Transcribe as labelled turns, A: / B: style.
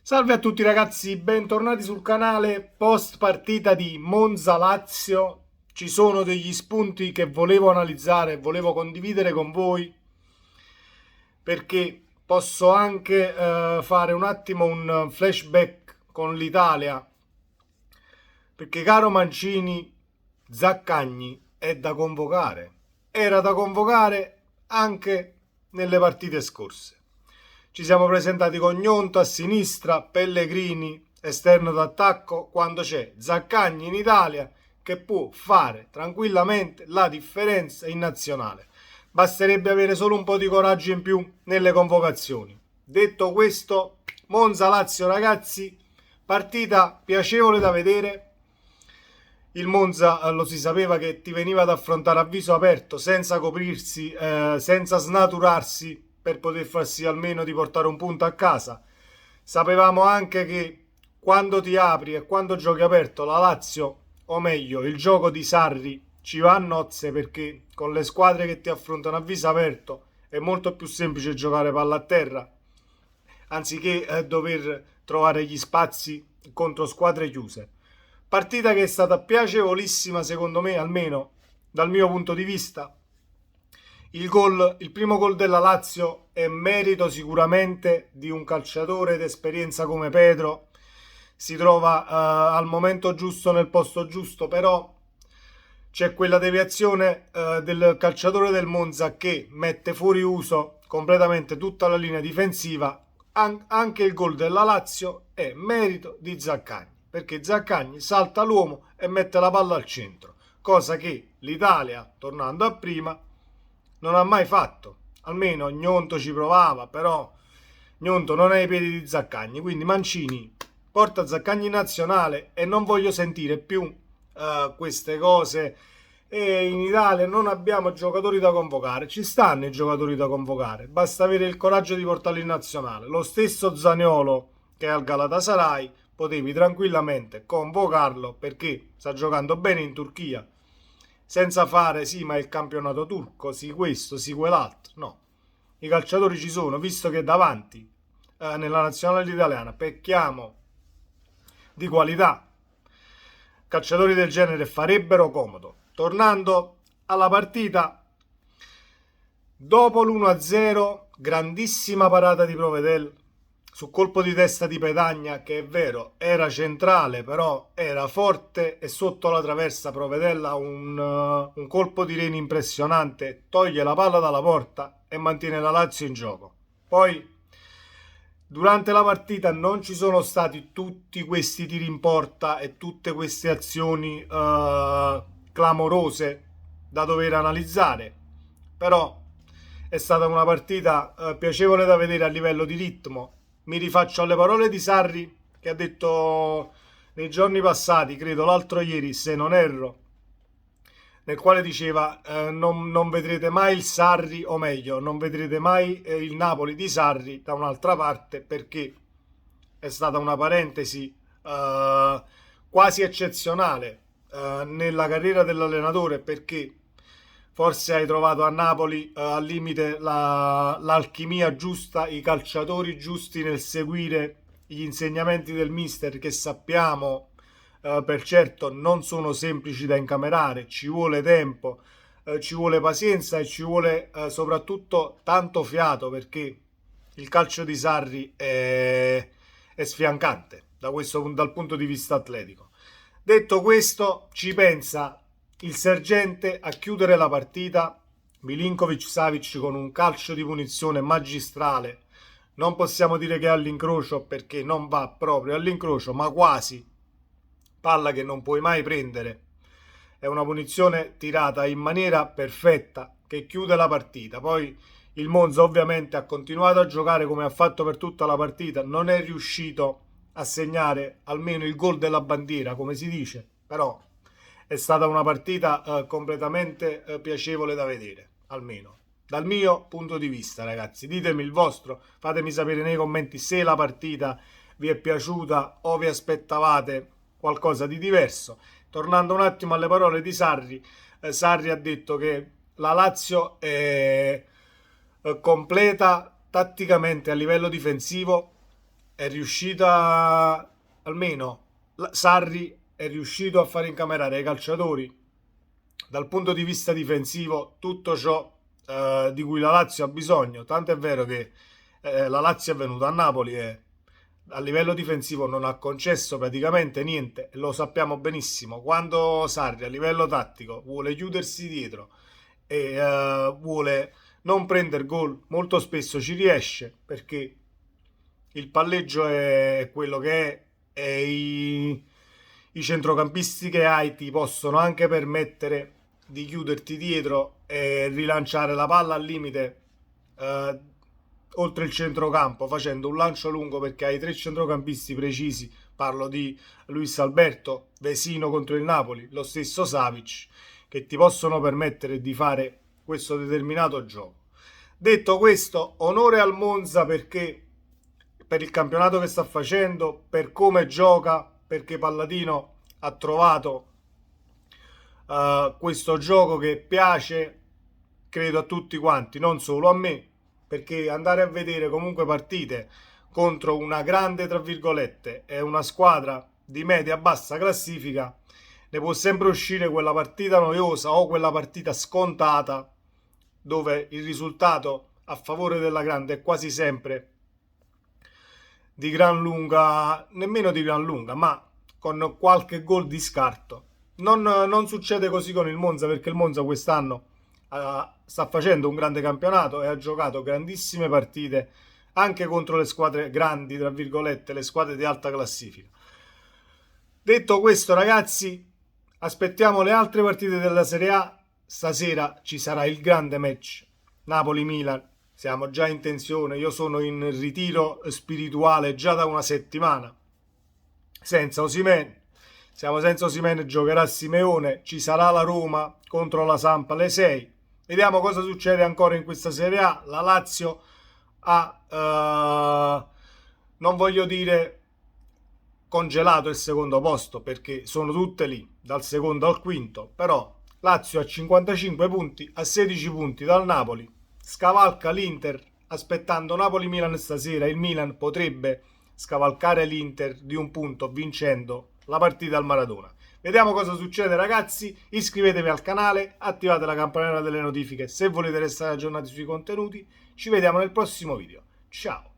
A: Salve a tutti ragazzi, bentornati sul canale post partita di Monza-Lazio. Ci sono degli spunti che volevo analizzare, volevo condividere con voi perché posso anche fare un attimo un flashback con l'Italia. Perché caro Mancini, Zaccagni è da convocare. Era da convocare anche nelle partite scorse. Ci siamo presentati con Gnonto a sinistra, Pellegrini esterno d'attacco, quando c'è Zaccagni in Italia che può fare tranquillamente la differenza in nazionale. Basterebbe avere solo un po' di coraggio in più nelle convocazioni. Detto questo, Monza-Lazio ragazzi, partita piacevole da vedere. Il Monza lo si sapeva che ti veniva ad affrontare a viso aperto, senza coprirsi, senza snaturarsi per poter far sì almeno di portare un punto a casa. Sapevamo anche che quando ti apri e quando giochi aperto la Lazio, o meglio il gioco di Sarri, ci va a nozze perché con le squadre che ti affrontano a viso aperto è molto più semplice giocare palla a terra anziché dover trovare gli spazi contro squadre chiuse. Partita che è stata piacevolissima secondo me, almeno dal mio punto di vista. Il primo gol della Lazio è merito sicuramente di un calciatore d'esperienza come Pedro. Si trova al momento giusto nel posto giusto, però c'è quella deviazione del calciatore del Monza che mette fuori uso completamente tutta la linea difensiva. Anche il gol della Lazio è merito di Zaccagni, perché Zaccagni salta l'uomo e mette la palla al centro, cosa che l'Italia, tornando a prima, non ha mai fatto. Almeno Gnonto ci provava, però Gnonto non ha i piedi di Zaccagni, quindi Mancini porta Zaccagni in nazionale e non voglio sentire più queste cose. E in Italia non abbiamo giocatori da convocare, ci stanno i giocatori da convocare, basta avere il coraggio di portarli in nazionale. Lo stesso Zaniolo che è al Galatasaray potevi tranquillamente convocarlo perché sta giocando bene in Turchia, senza fare sì ma il campionato turco, sì questo, sì quell'altro. No, i calciatori ci sono, visto che davanti nella nazionale italiana pecchiamo di qualità. Calciatori del genere farebbero comodo. Tornando alla partita, dopo l'1-0, grandissima parata di Provedel su colpo di testa di Petagna, che è vero era centrale, però era forte e sotto la traversa Provedel ha un colpo di reni impressionante, toglie la palla dalla porta e mantiene la Lazio in gioco. Poi durante la partita non ci sono stati tutti questi tiri in porta e tutte queste azioni clamorose da dover analizzare, però è stata una partita piacevole da vedere a livello di ritmo. Mi rifaccio alle parole di Sarri che ha detto nei giorni passati, credo l'altro ieri se non erro, nel quale diceva non vedrete mai il Sarri, o meglio, non vedrete mai il Napoli di Sarri da un'altra parte, perché è stata una parentesi quasi eccezionale nella carriera dell'allenatore, perché forse hai trovato a Napoli al limite l'alchimia giusta, i calciatori giusti nel seguire gli insegnamenti del mister, che sappiamo per certo non sono semplici da incamerare, ci vuole tempo, ci vuole pazienza e ci vuole soprattutto tanto fiato, perché il calcio di Sarri è sfiancante dal punto di vista atletico. Detto questo, ci pensa il sergente a chiudere la partita, Milinkovic-Savic con un calcio di punizione magistrale. Non possiamo dire che è all'incrocio perché non va proprio all'incrocio, ma quasi. Palla che non puoi mai prendere. È una punizione tirata in maniera perfetta che chiude la partita. Poi il Monza ovviamente ha continuato a giocare come ha fatto per tutta la partita, non è riuscito a segnare almeno il gol della bandiera, come si dice, però è stata una partita completamente piacevole da vedere, almeno dal mio punto di vista, ragazzi. Ditemi il vostro, fatemi sapere nei commenti se la partita vi è piaciuta o vi aspettavate qualcosa di diverso. Tornando un attimo alle parole di Sarri, Sarri ha detto che la Lazio è completa tatticamente a livello difensivo, è riuscita, almeno Sarri è riuscito a far incamerare ai calciatori dal punto di vista difensivo tutto ciò di cui la Lazio ha bisogno. Tanto è vero che la Lazio è venuta a Napoli e a livello difensivo non ha concesso praticamente niente, e lo sappiamo benissimo. Quando Sarri a livello tattico vuole chiudersi dietro e vuole non prendere gol, molto spesso ci riesce, perché il palleggio è quello che è e i centrocampisti che hai ti possono anche permettere di chiuderti dietro e rilanciare la palla al limite eh, oltre il centrocampo, facendo un lancio lungo, perché hai tre centrocampisti precisi. Parlo di Luis Alberto, Vesino contro il Napoli, lo stesso Savic, che ti possono permettere di fare questo determinato gioco. Detto questo, onore al Monza, perché per il campionato che sta facendo, per come gioca, perché Palladino ha trovato questo gioco che piace, credo, a tutti quanti, non solo a me, perché andare a vedere comunque partite contro una grande, tra virgolette, e una squadra di media-bassa classifica, ne può sempre uscire quella partita noiosa o quella partita scontata, dove il risultato a favore della grande è quasi sempre di gran lunga, nemmeno di gran lunga, ma con qualche gol di scarto. Non succede così con il Monza, perché il Monza quest'anno sta facendo un grande campionato e ha giocato grandissime partite anche contro le squadre grandi, tra virgolette, le squadre di alta classifica. Detto questo, ragazzi, aspettiamo le altre partite della Serie A. Stasera ci sarà il grande match Napoli-Milan. Siamo già in tensione, io sono in ritiro spirituale già da una settimana. Senza Osimhen, siamo senza Osimhen, giocherà Simeone, ci sarà la Roma contro la Samp alle 6. Vediamo cosa succede ancora in questa Serie A. La Lazio ha, non voglio dire congelato il secondo posto, perché sono tutte lì, dal secondo al quinto, però Lazio a 55 punti, a 16 punti dal Napoli, scavalca l'Inter, aspettando Napoli-Milan stasera. Il Milan potrebbe scavalcare l'Inter di un punto vincendo la partita al Maradona. Vediamo cosa succede, ragazzi. Iscrivetevi al canale, attivate la campanella delle notifiche se volete restare aggiornati sui contenuti. Ci vediamo nel prossimo video. Ciao!